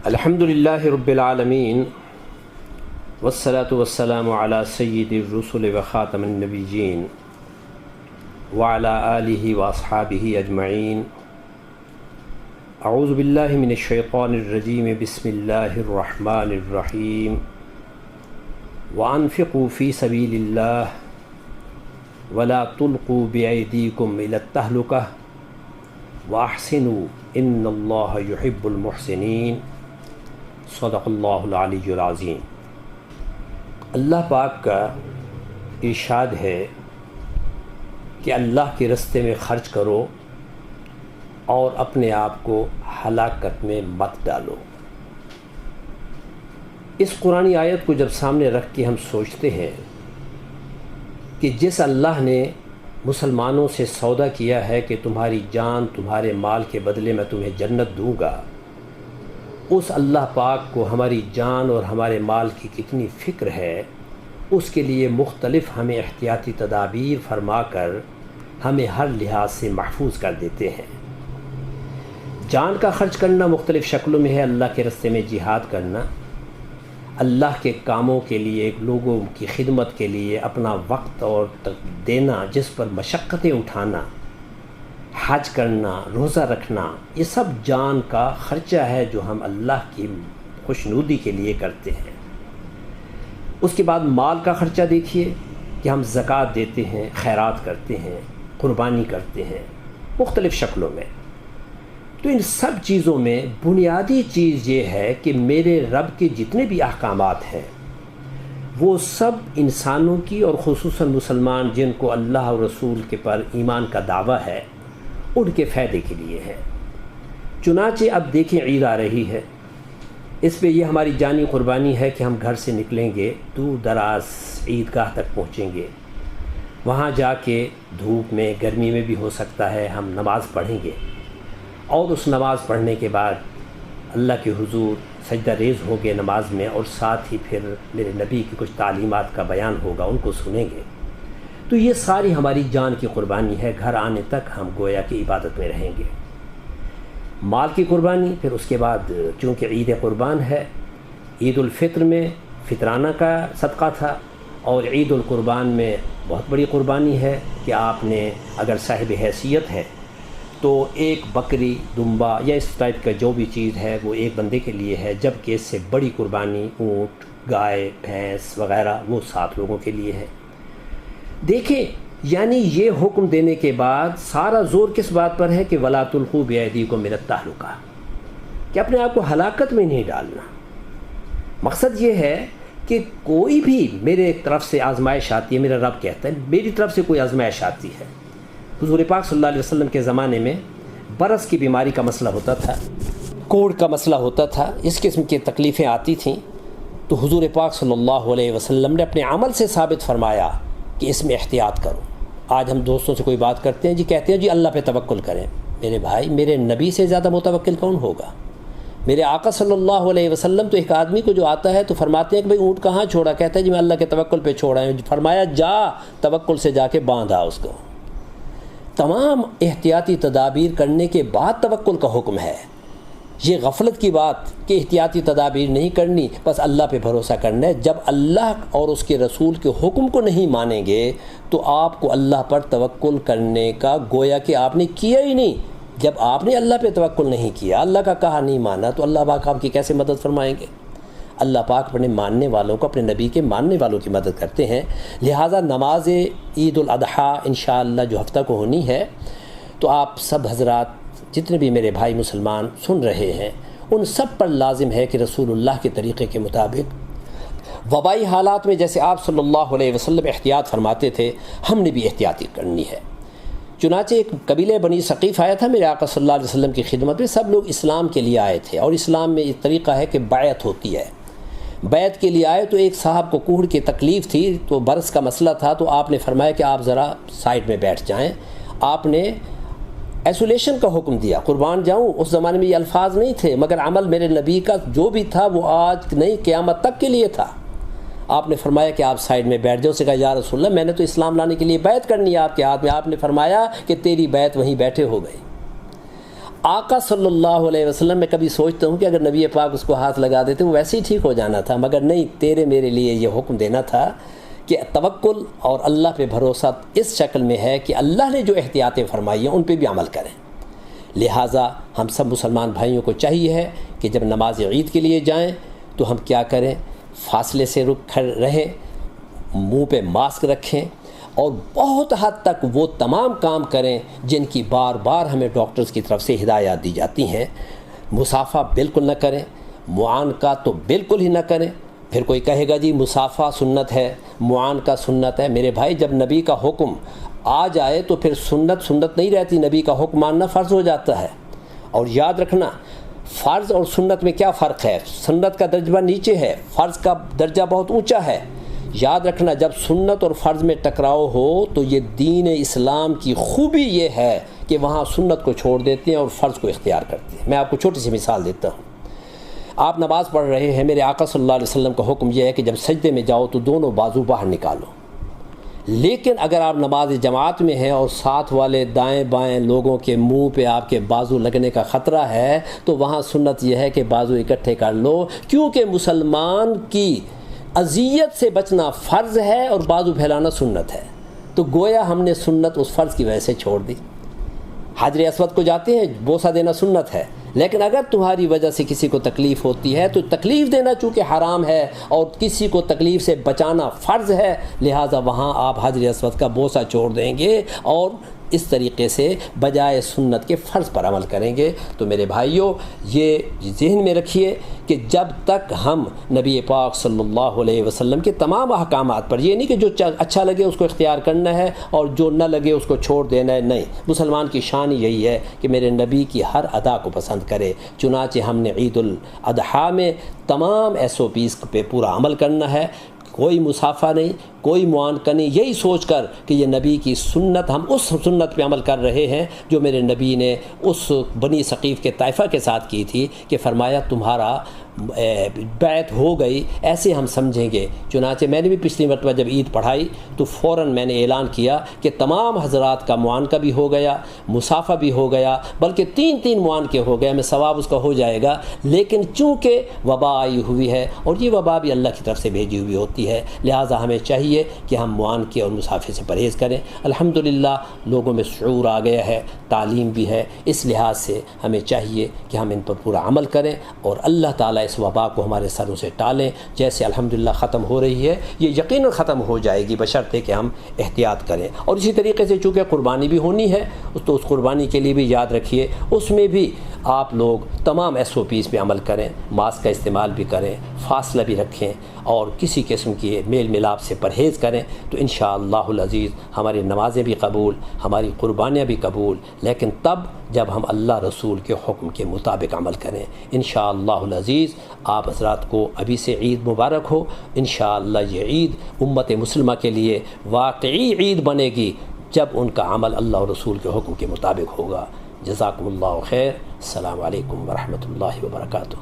الحمدللہ رب العالمین والصلاة والسلام علی سید الرسل وخاتم النبیین وعلی آلہ واصحابہ اجمعین۔ اعوذ باللہ من الشیطان الرجیم، بسم اللہ الرحمن الرحیم۔ وانفقوا فی سبیل اللہ ولا تلقوا بأیدیکم الی التہلکہ واحسنوا ان اللہ یحب المحسنین۔ صدق اللہ العلی العظیم۔ اللہ پاک کا ارشاد ہے کہ اللہ کے راستے میں خرچ کرو اور اپنے آپ کو ہلاکت میں مت ڈالو۔ اس قرآنی آیت کو جب سامنے رکھ کے ہم سوچتے ہیں کہ جس اللہ نے مسلمانوں سے سودا کیا ہے کہ تمہاری جان تمہارے مال کے بدلے میں تمہیں جنت دوں گا، اس اللہ پاک کو ہماری جان اور ہمارے مال کی کتنی فکر ہے، اس کے لیے مختلف ہمیں احتیاطی تدابیر فرما کر ہمیں ہر لحاظ سے محفوظ کر دیتے ہیں۔ جان کا خرچ کرنا مختلف شکلوں میں ہے، اللہ کے راستے میں جہاد کرنا، اللہ کے کاموں کے لیے لوگوں کی خدمت کے لیے اپنا وقت اور دینا، جس پر مشقتیں اٹھانا، حج کرنا، روزہ رکھنا، یہ سب جان کا خرچہ ہے جو ہم اللہ کی خوشنودی کے لیے کرتے ہیں۔ اس کے بعد مال کا خرچہ دیکھیے کہ ہم زکوٰۃ دیتے ہیں، خیرات کرتے ہیں، قربانی کرتے ہیں مختلف شکلوں میں۔ تو ان سب چیزوں میں بنیادی چیز یہ ہے کہ میرے رب کے جتنے بھی احکامات ہیں وہ سب انسانوں کی اور خصوصاً مسلمان جن کو اللہ اور رسول کے پر ایمان کا دعویٰ ہے ان کے فائدے کے لیے ہے۔ چنانچہ اب دیکھیں عید آ رہی ہے، اس پہ یہ ہماری جانی قربانی ہے کہ ہم گھر سے نکلیں گے، دور دراز عیدگاہ تک پہنچیں گے، وہاں جا کے دھوپ میں گرمی میں بھی ہو سکتا ہے ہم نماز پڑھیں گے، اور اس نماز پڑھنے کے بعد اللہ کے حضور سجدہ ریز ہو گے نماز میں، اور ساتھ ہی پھر میرے نبی کی کچھ تعلیمات کا بیان ہوگا، ان کو سنیں گے۔ تو یہ ساری ہماری جان کی قربانی ہے، گھر آنے تک ہم گویا کی عبادت میں رہیں گے۔ مال کی قربانی پھر اس کے بعد، چونکہ عید قربان ہے، عید الفطر میں فطرانہ کا صدقہ تھا، اور عید القربان میں بہت بڑی قربانی ہے کہ آپ نے اگر صاحب حیثیت ہے تو ایک بکری، دمبا یا اس ٹائپ کا جو بھی چیز ہے وہ ایک بندے کے لیے ہے، جبکہ اس سے بڑی قربانی اونٹ، گائے، بھینس وغیرہ وہ 7 لوگوں کے لیے ہے۔ دیکھیں، یعنی یہ حکم دینے کے بعد سارا زور کس بات پر ہے کہ وَلَا تُلْقُوا بِأَيْدِيكُمْ إِلَى التَّهْلُكَةِ، کہ اپنے آپ کو ہلاکت میں نہیں ڈالنا۔ مقصد یہ ہے کہ کوئی بھی میرے طرف سے آزمائش آتی ہے، میرا رب کہتا ہے میری طرف سے کوئی آزمائش آتی ہے۔ حضور پاک صلی اللہ علیہ وسلم کے زمانے میں برس کی بیماری کا مسئلہ ہوتا تھا، کوڑ کا مسئلہ ہوتا تھا، اس قسم کی تکلیفیں آتی تھیں، تو حضور پاک صلی اللہ علیہ وسلم نے اپنے عمل سے ثابت فرمایا کہ اس میں احتیاط کرو۔ آج ہم دوستوں سے کوئی بات کرتے ہیں، کہتے ہیں اللہ پہ توکل کریں۔ میرے بھائی، میرے نبی سے زیادہ متوکل کون ہوگا؟ میرے آقا صلی اللہ علیہ وسلم تو ایک آدمی کو جو آتا ہے تو فرماتے ہیں کہ بھئی اونٹ کہاں چھوڑا؟ کہتا ہے میں اللہ کے توکل پہ چھوڑا ہوں۔ فرمایا جا توکل سے جا کے باندھا اس کو۔ تمام احتیاطی تدابیر کرنے کے بعد توکل کا حکم ہے۔ یہ غفلت کی بات کہ احتیاطی تدابیر نہیں کرنی، بس اللہ پہ بھروسہ کرنا ہے۔ جب اللہ اور اس کے رسول کے حکم کو نہیں مانیں گے تو آپ کو اللہ پر توکل کرنے کا گویا کہ آپ نے کیا ہی نہیں۔ جب آپ نے اللہ پہ توکل نہیں کیا، اللہ کا کہا نہیں مانا، تو اللہ پاک آپ کی کیسے مدد فرمائیں گے؟ اللہ پاک اپنے ماننے والوں کو، اپنے نبی کے ماننے والوں کی مدد کرتے ہیں۔ لہٰذا نماز عید الاضحیٰ انشاءاللہ جو ہفتہ کو ہونی ہے، تو آپ سب حضرات جتنے بھی میرے بھائی مسلمان سن رہے ہیں ان سب پر لازم ہے کہ رسول اللہ کے طریقے کے مطابق وبائی حالات میں جیسے آپ صلی اللہ علیہ وسلم احتیاط فرماتے تھے، ہم نے بھی احتیاطی کرنی ہے۔ چنانچہ ایک قبیلہ بنی ثقیف آیا تھا میرے آقا صلی اللہ علیہ وسلم کی خدمت میں، سب لوگ اسلام کے لیے آئے تھے، اور اسلام میں یہ طریقہ ہے کہ بیعت ہوتی ہے۔ بیعت کے لیے آئے تو ایک صاحب کو کوڑ کی تکلیف تھی، تو برس کا مسئلہ تھا، تو آپ نے فرمایا کہ آپ ذرا سائڈ میں بیٹھ جائیں۔ آپ نے ایسولیشن کا حکم دیا، قربان جاؤں اس زمانے میں یہ الفاظ نہیں تھے، مگر عمل میرے نبی کا جو بھی تھا وہ آج نہیں قیامت تک کے لیے تھا۔ آپ نے فرمایا کہ آپ سائڈ میں بیٹھ جاؤ۔ اسے کہا یا رسول اللہ میں نے تو اسلام لانے کے لیے بیعت کرنی ہے آپ کے ہاتھ میں۔ آپ نے فرمایا کہ تیری بیعت وہیں بیٹھے ہو گئی۔ آقا صلی اللہ علیہ وسلم میں کبھی سوچتا ہوں کہ اگر نبی پاک اس کو ہاتھ لگا دیتے وہ ویسے ہی ٹھیک ہو جانا تھا، مگر نہیں، تیرے میرے لیے یہ حکم دینا تھا کہ توکل اور اللہ پہ بھروسہ اس شکل میں ہے کہ اللہ نے جو احتیاطیں فرمائی ہیں ان پہ بھی عمل کریں۔ لہٰذا ہم سب مسلمان بھائیوں کو چاہیے ہے کہ جب نماز عید کے لیے جائیں تو ہم کیا کریں، فاصلے سے رہیں، منہ پہ ماسک رکھیں، اور بہت حد تک وہ تمام کام کریں جن کی بار بار ہمیں ڈاکٹرز کی طرف سے ہدایات دی جاتی ہیں۔ مصافحہ بالکل نہ کریں، معانقہ تو بالکل ہی نہ کریں۔ پھر کوئی کہے گا جی مصافحہ سنت ہے، معانقہ سنت ہے۔ میرے بھائی، جب نبی کا حکم آ جائے تو پھر سنت نہیں رہتی، نبی کا حکم ماننا فرض ہو جاتا ہے۔ اور یاد رکھنا، فرض اور سنت میں کیا فرق ہے؟ سنت کا درجہ نیچے ہے، فرض کا درجہ بہت اونچا ہے۔ یاد رکھنا، جب سنت اور فرض میں ٹکراؤ ہو تو یہ دین اسلام کی خوبی یہ ہے کہ وہاں سنت کو چھوڑ دیتے ہیں اور فرض کو اختیار کرتے ہیں۔ میں آپ کو چھوٹی سی مثال دیتا ہوں۔ آپ نماز پڑھ رہے ہیں، میرے آقا صلی اللہ علیہ وسلم کا حکم یہ ہے کہ جب سجدے میں جاؤ تو دونوں بازو باہر نکالو، لیکن اگر آپ نماز جماعت میں ہیں اور ساتھ والے دائیں بائیں لوگوں کے منہ پہ آپ کے بازو لگنے کا خطرہ ہے تو وہاں سنت یہ ہے کہ بازو اکٹھے کر لو، کیونکہ مسلمان کی اذیت سے بچنا فرض ہے اور بازو پھیلانا سنت ہے۔ تو گویا ہم نے سنت اس فرض کی وجہ سے چھوڑ دی۔ حجر اسود کو جاتے ہیں، بوسہ دینا سنت ہے، لیکن اگر تمہاری وجہ سے کسی کو تکلیف ہوتی ہے تو تکلیف دینا چونکہ حرام ہے اور کسی کو تکلیف سے بچانا فرض ہے، لہٰذا وہاں آپ حجر اسود کا بوسہ چھوڑ دیں گے اور اس طریقے سے بجائے سنت کے فرض پر عمل کریں گے۔ تو میرے بھائیوں، یہ ذہن میں رکھیے کہ جب تک ہم نبی پاک صلی اللہ علیہ وسلم کے تمام احکامات پر، یہ نہیں کہ جو اچھا لگے اس کو اختیار کرنا ہے اور جو نہ لگے اس کو چھوڑ دینا ہے، نہیں، مسلمان کی شان یہی ہے کہ میرے نبی کی ہر ادا کو پسند کرے۔ چنانچہ ہم نے عید الاضحیٰ میں تمام SOPs پہ پورا عمل کرنا ہے، کوئی مصافحہ نہیں، کوئی معانقہ نہیں، یہی سوچ کر کہ یہ نبی کی سنت، ہم اس سنت پہ عمل کر رہے ہیں جو میرے نبی نے اس بنی ثقیف کے طائفہ کے ساتھ کی تھی کہ فرمایا تمہارا بیعت ہو گئی، ایسے ہم سمجھیں گے۔ چنانچہ میں نے بھی پچھلی مرتبہ جب عید پڑھائی تو فوراً میں نے اعلان کیا کہ تمام حضرات کا معانقہ بھی ہو گیا، مصافحہ بھی ہو گیا، بلکہ تین معانقے ہو گئے، ہمیں ثواب اس کا ہو جائے گا۔ لیکن چونکہ وبا آئی ہوئی ہے اور یہ وبا بھی اللہ کی طرف سے بھیجی ہوئی ہوتی ہے، لہٰذا ہمیں چاہیے کہ ہم معانقے اور مصافحے سے پرہیز کریں۔ الحمدللہ لوگوں میں شعور آ گیا ہے، تعلیم بھی ہے، اس لحاظ سے ہمیں چاہیے کہ ہم ان پر پورا عمل کریں اور اللہ تعالیٰ اس وبا کو ہمارے سروں سے ٹالیں۔ جیسے الحمدللہ ختم ہو رہی ہے، یہ یقیناً ختم ہو جائے گی بشرطے کہ ہم احتیاط کریں۔ اور اسی طریقے سے چونکہ قربانی بھی ہونی ہے تو اس قربانی کے لیے بھی یاد رکھیے، اس میں بھی آپ لوگ تمام SOPs پہ عمل کریں، ماسک کا استعمال بھی کریں، فاصلہ بھی رکھیں اور کسی قسم کی میل ملاپ سے پرہیز کریں، تو انشاءاللہ العزیز ہماری نمازیں بھی قبول، ہماری قربانیاں بھی قبول، لیکن تب جب ہم اللہ رسول کے حکم کے مطابق عمل کریں۔ انشاءاللہ العزیز آپ حضرات کو ابھی سے عید مبارک ہو۔ انشاءاللہ یہ عید امت مسلمہ کے لیے واقعی عید بنے گی جب ان کا عمل اللہ اور رسول کے حکم کے مطابق ہوگا۔ جزاکم اللہ خیر۔ السلام علیکم ورحمۃ اللہ وبرکاتہ۔